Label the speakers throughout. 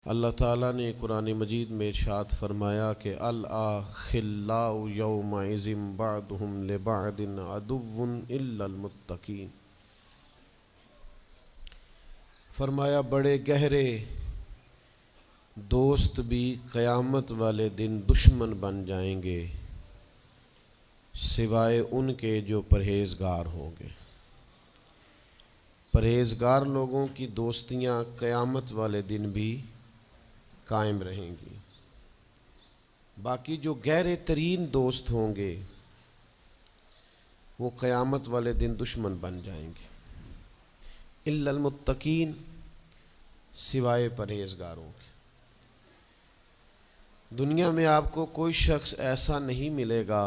Speaker 1: اللہ تعالیٰ نے قرآن مجید میں ارشاد فرمایا کہ الاخلاء یومئذ بعضهم لبعض عدو الا المتقین۔ فرمایا بڑے گہرے دوست بھی قیامت والے دن دشمن بن جائیں گے سوائے ان کے جو پرہیزگار ہوں گے۔ پرہیزگار لوگوں کی دوستیاں قیامت والے دن بھی قائم رہیں گی، باقی جو گہرے ترین دوست ہوں گے وہ قیامت والے دن دشمن بن جائیں گے۔ الا المتقین، سوائے پرہیزگاروں کے۔ دنیا میں آپ کو کوئی شخص ایسا نہیں ملے گا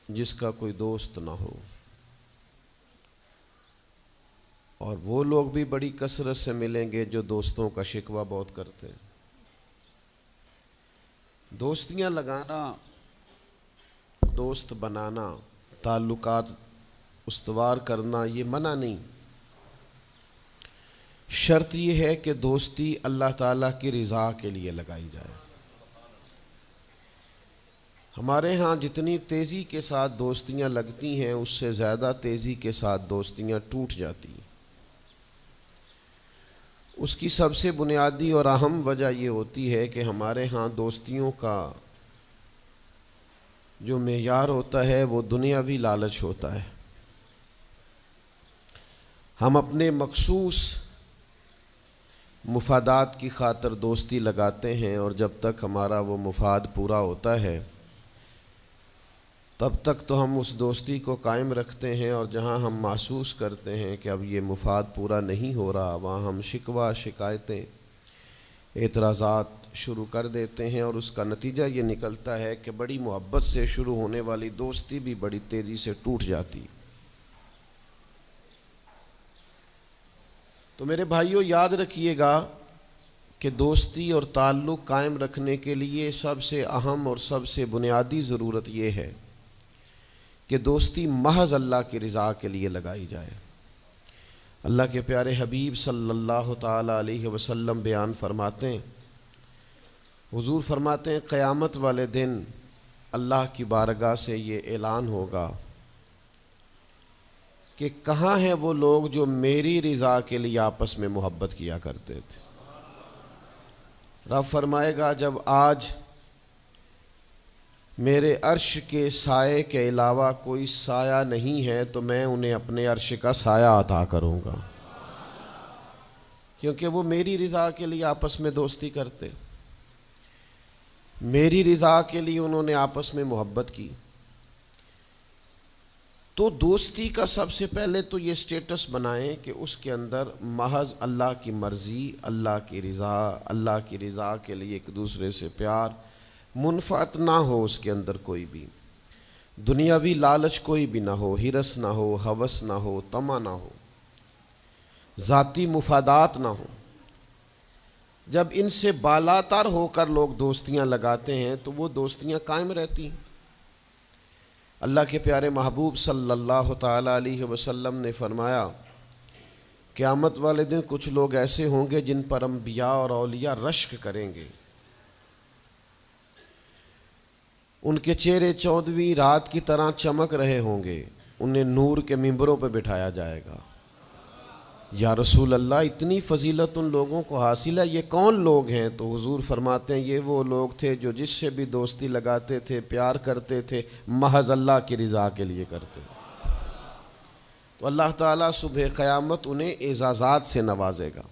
Speaker 1: جس کا کوئی دوست نہ ہو، اور وہ لوگ بھی بڑی کثرت سے ملیں گے جو دوستوں کا شکوہ بہت کرتے ہیں۔ دوستیاں لگانا، دوست بنانا، تعلقات استوار کرنا یہ منع نہیں، شرط یہ ہے کہ دوستی اللہ تعالیٰ کی رضا کے لیے لگائی جائے۔ ہمارے ہاں جتنی تیزی کے ساتھ دوستیاں لگتی ہیں اس سے زیادہ تیزی کے ساتھ دوستیاں ٹوٹ جاتی ہیں۔ اس کی سب سے بنیادی اور اہم وجہ یہ ہوتی ہے کہ ہمارے ہاں دوستیوں کا جو معیار ہوتا ہے وہ دنیاوی لالچ ہوتا ہے۔ ہم اپنے مخصوص مفادات کی خاطر دوستی لگاتے ہیں، اور جب تک ہمارا وہ مفاد پورا ہوتا ہے تب تک تو ہم اس دوستی کو قائم رکھتے ہیں، اور جہاں ہم محسوس کرتے ہیں کہ اب یہ مفاد پورا نہیں ہو رہا وہاں ہم شکوہ، شکایتیں، اعتراضات شروع کر دیتے ہیں، اور اس کا نتیجہ یہ نکلتا ہے کہ بڑی محبت سے شروع ہونے والی دوستی بھی بڑی تیزی سے ٹوٹ جاتی۔ تو میرے بھائیوں یاد رکھیے گا کہ دوستی اور تعلق قائم رکھنے کے لیے سب سے اہم اور سب سے بنیادی ضرورت یہ ہے کہ دوستی محض اللہ کی رضا کے لیے لگائی جائے۔ اللہ کے پیارے حبیب صلی اللہ تعالیٰ علیہ وسلم بیان فرماتے ہیں، حضور فرماتے ہیں قیامت والے دن اللہ کی بارگاہ سے یہ اعلان ہوگا کہ کہاں ہیں وہ لوگ جو میری رضا کے لیے آپس میں محبت کیا کرتے تھے۔ رب فرمائے گا جب آج میرے عرش کے سائے کے علاوہ کوئی سایہ نہیں ہے تو میں انہیں اپنے عرش کا سایہ عطا کروں گا، کیونکہ وہ میری رضا کے لیے آپس میں دوستی کرتے، میری رضا کے لیے انہوں نے آپس میں محبت کی۔ تو دوستی کا سب سے پہلے تو یہ سٹیٹس بنائیں کہ اس کے اندر محض اللہ کی مرضی، اللہ کی رضا کے لیے ایک دوسرے سے پیار، منفعت نہ ہو اس کے اندر کوئی بھی، دنیاوی لالچ کوئی بھی نہ ہو، ہرس نہ ہو، ہوس نہ ہو، طمع نہ ہو، ذاتی مفادات نہ ہو۔ جب ان سے بالاتر ہو کر لوگ دوستیاں لگاتے ہیں تو وہ دوستیاں قائم رہتی ہیں۔ اللہ کے پیارے محبوب صلی اللہ تعالیٰ علیہ وسلم نے فرمایا قیامت والے دن کچھ لوگ ایسے ہوں گے جن پر انبیاء اور اولیاء رشک کریں گے، ان کے چہرے 14ویں رات کی طرح چمک رہے ہوں گے، انہیں نور کے ممبروں پہ بٹھایا جائے گا۔ یا رسول اللہ اتنی فضیلت ان لوگوں کو حاصل ہے، یہ کون لوگ ہیں؟ تو حضور فرماتے ہیں یہ وہ لوگ تھے جو جس سے بھی دوستی لگاتے تھے، پیار کرتے تھے، محض اللہ کی رضا کے لیے کرتے۔ تو اللہ تعالیٰ صبح قیامت انہیں اعزازات سے نوازے گا،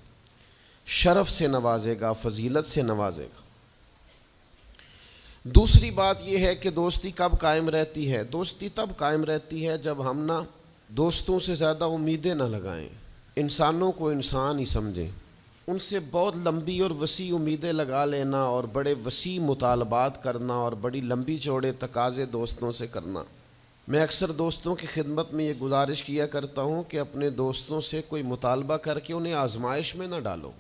Speaker 1: شرف سے نوازے گا، فضیلت سے نوازے گا۔ دوسری بات یہ ہے کہ دوستی کب قائم رہتی ہے؟ دوستی تب قائم رہتی ہے جب ہم دوستوں سے زیادہ امیدیں نہ لگائیں، انسانوں کو انسان ہی سمجھیں، ان سے بہت لمبی اور وسیع امیدیں لگا لینا اور بڑے وسیع مطالبات کرنا اور بڑی لمبی چوڑے تقاضے دوستوں سے کرنا۔ میں اکثر دوستوں کی خدمت میں یہ گزارش کیا کرتا ہوں کہ اپنے دوستوں سے کوئی مطالبہ کر کے انہیں آزمائش میں نہ ڈالو۔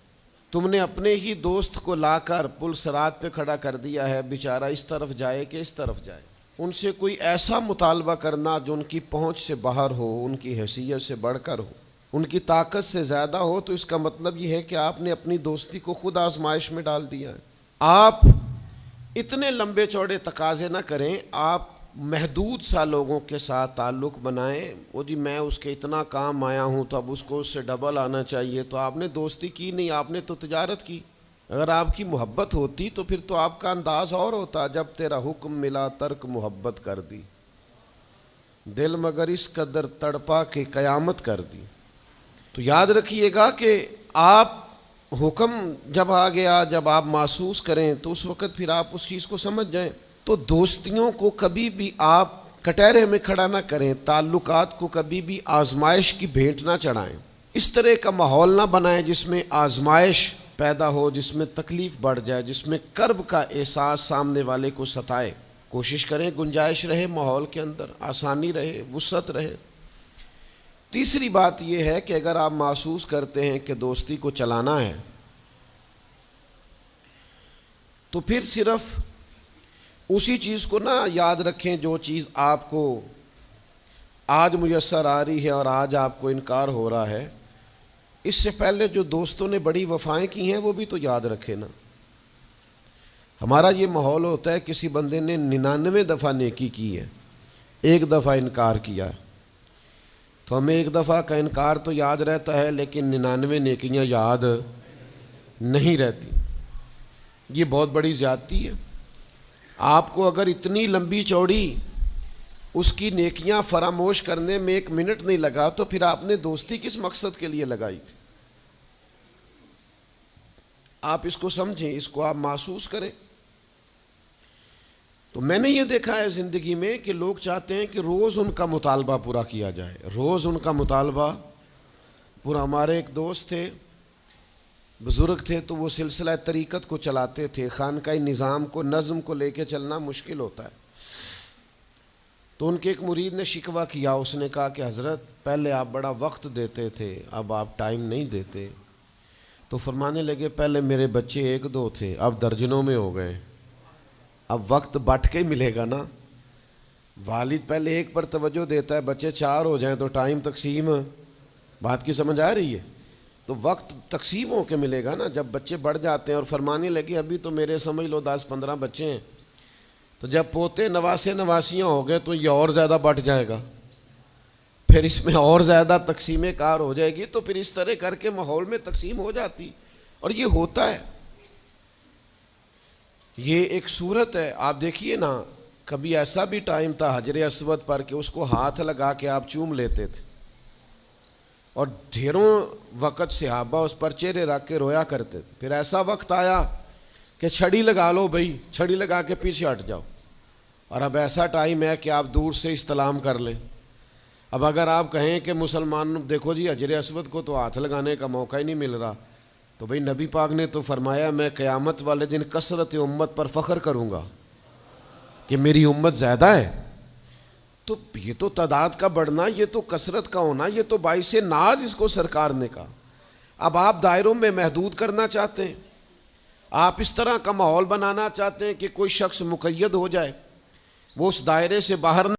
Speaker 1: تم نے اپنے ہی دوست کو لا کر پل صراط پہ کھڑا کر دیا ہے، بیچارہ اس طرف جائے کہ اس طرف جائے۔ ان سے کوئی ایسا مطالبہ کرنا جو ان کی پہنچ سے باہر ہو، ان کی حیثیت سے بڑھ کر ہو، ان کی طاقت سے زیادہ ہو تو اس کا مطلب یہ ہے کہ آپ نے اپنی دوستی کو خود آزمائش میں ڈال دیا ہے۔ آپ اتنے لمبے چوڑے تقاضے نہ کریں، آپ محدود سا لوگوں کے ساتھ تعلق بنائیں۔ وہ جی میں اس کے اتنا کام آیا ہوں تو اب اس کو اس سے ڈبل آنا چاہیے، تو آپ نے دوستی کی نہیں، آپ نے تو تجارت کی۔ اگر آپ کی محبت ہوتی تو پھر تو آپ کا انداز اور ہوتا، جب تیرا حکم ملا ترک محبت کر دی، دل مگر اس قدر تڑپا کہ قیامت کر دی۔ تو یاد رکھیے گا کہ آپ حکم جب آ گیا، جب آپ محسوس کریں تو اس وقت پھر آپ اس چیز کو سمجھ جائیں۔ تو دوستیوں کو کبھی بھی آپ کٹہرے میں کھڑا نہ کریں، تعلقات کو کبھی بھی آزمائش کی بھیٹ نہ چڑھائیں، اس طرح کا ماحول نہ بنائیں جس میں آزمائش پیدا ہو، جس میں تکلیف بڑھ جائے، جس میں کرب کا احساس سامنے والے کو ستائے۔ کوشش کریں گنجائش رہے ماحول کے اندر، آسانی رہے، وسعت رہے۔ تیسری بات یہ ہے کہ اگر آپ محسوس کرتے ہیں کہ دوستی کو چلانا ہے تو پھر صرف اسی چیز کو نہ یاد رکھیں جو چیز آپ کو آج میسر آ رہی ہے اور آج آپ کو انکار ہو رہا ہے۔ اس سے پہلے جو دوستوں نے بڑی وفائیں کی ہیں وہ بھی تو یاد رکھے نا۔ ہمارا یہ ماحول ہوتا ہے کسی بندے نے 99 دفعہ نیکی کی ہے، ایک دفعہ انکار کیا، تو ہمیں ایک دفعہ کا انکار تو یاد رہتا ہے لیکن 99 نیکیاں یاد نہیں رہتی۔ یہ بہت بڑی زیادتی ہے۔ آپ کو اگر اتنی لمبی چوڑی اس کی نیکیاں فراموش کرنے میں 1 منٹ نہیں لگا تو پھر آپ نے دوستی کس مقصد کے لیے لگائی تھی؟ آپ اس کو سمجھیں، اس کو آپ محسوس کریں۔ تو میں نے یہ دیکھا ہے زندگی میں کہ لوگ چاہتے ہیں کہ روز ان کا مطالبہ پورا کیا جائے، روز ان کا مطالبہ پورا۔ ہمارے ایک دوست تھے، بزرگ تھے، تو وہ سلسلہ طریقت کو چلاتے تھے، خانقاہ نظام کو، نظم کو لے کے چلنا مشکل ہوتا ہے۔ تو ان کے ایک مرید نے شکوہ کیا، اس نے کہا کہ حضرت پہلے آپ بڑا وقت دیتے تھے، اب آپ ٹائم نہیں دیتے۔ تو فرمانے لگے پہلے میرے بچے 1-2 تھے، اب درجنوں میں ہو گئے، اب وقت بٹ کے ملے گا نا۔ والد پہلے ایک پر توجہ دیتا ہے، بچے 4 ہو جائیں تو ٹائم تقسیم، بات کی سمجھ آ رہی ہے؟ تو وقت تقسیم ہو کے ملے گا نا جب بچے بڑھ جاتے ہیں۔ اور فرمانے لگے ابھی تو میرے سمجھ لو 10-15 بچے ہیں، تو جب پوتے نواسے نواسیاں ہو گئے تو یہ اور زیادہ بٹ جائے گا، پھر اس میں اور زیادہ تقسیم کار ہو جائے گی۔ تو پھر اس طرح کر کے ماحول میں تقسیم ہو جاتی، اور یہ ہوتا ہے، یہ ایک صورت ہے۔ آپ دیکھیے نا، کبھی ایسا بھی ٹائم تھا حجر اسود پر کہ اس کو ہاتھ لگا کے آپ چوم لیتے تھے، اور ڈھیروں وقت صحابہ اس پر چہرے رکھ کے رویا کرتے تھے۔ پھر ایسا وقت آیا کہ چھڑی لگا لو بھائی، چھڑی لگا کے پیچھے ہٹ جاؤ، اور اب ایسا ٹائم ہے کہ آپ دور سے استلام کر لیں۔ اب اگر آپ کہیں کہ مسلمان دیکھو جی حجر اسود کو تو ہاتھ لگانے کا موقع ہی نہیں مل رہا، تو بھئی نبی پاک نے تو فرمایا میں قیامت والے دن کثرت امت پر فخر کروں گا کہ میری امت زیادہ ہے۔ تو یہ تو تعداد کا بڑھنا، یہ تو کثرت کا ہونا، یہ تو باعث ناز اس کو سرکار نے کہا۔ اب آپ دائروں میں محدود کرنا چاہتے ہیں، آپ اس طرح کا ماحول بنانا چاہتے ہیں کہ کوئی شخص مقید ہو جائے، وہ اس دائرے سے باہر